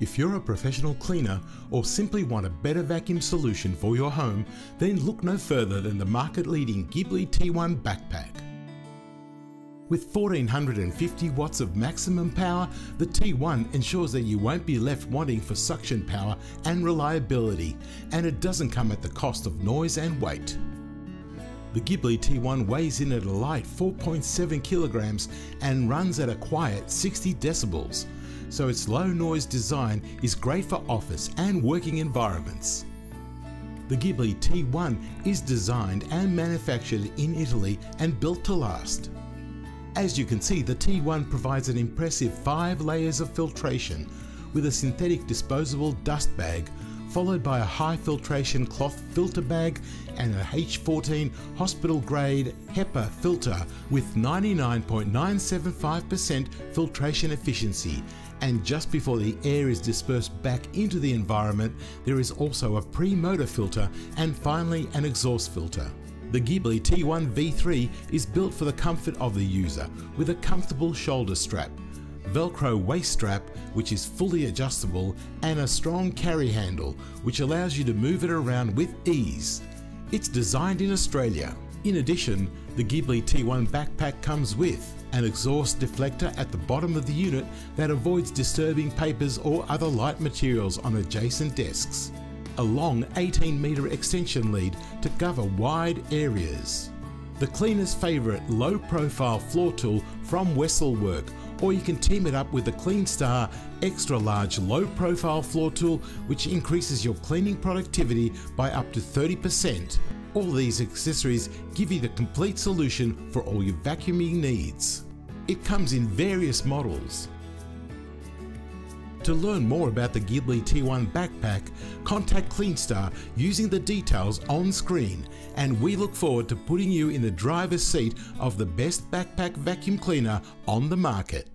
If you're a professional cleaner or simply want a better vacuum solution for your home, then look no further than the market-leading Ghibli T1 backpack. With 1450 watts of maximum power, the T1 ensures that you won't be left wanting for suction power and reliability, and it doesn't come at the cost of noise and weight. The Ghibli T1 weighs in at a light 4.7 kilograms and runs at a quiet 60 decibels, so its low noise design is great for office and working environments. The Ghibli T1 is designed and manufactured in Italy and built to last. As you can see, the T1 provides an impressive 5 layers of filtration with a synthetic disposable dust bag, followed by a high filtration cloth filter bag and a H14 hospital grade HEPA filter with 99.975% filtration efficiency. And just before the air is dispersed back into the environment, there is also a pre-motor filter and finally an exhaust filter. The Ghibli T1v3 is built for the comfort of the user with a comfortable shoulder strap, Velcro waist strap which is fully adjustable, and a strong carry handle which allows you to move it around with ease. It's designed in Australia. In addition, the Ghibli T1 backpack comes with an exhaust deflector at the bottom of the unit that avoids disturbing papers or other light materials on adjacent desks, a long 18-metre extension lead to cover wide areas, the cleaner's favourite low-profile floor tool from Wesselwork, or you can team it up with the Cleanstar extra large low-profile floor tool which increases your cleaning productivity by up to 30%. All these accessories give you the complete solution for all your vacuuming needs. It comes in various models. To learn more about the Ghibli T1 backpack, contact Cleanstar using the details on screen, and we look forward to putting you in the driver's seat of the best backpack vacuum cleaner on the market.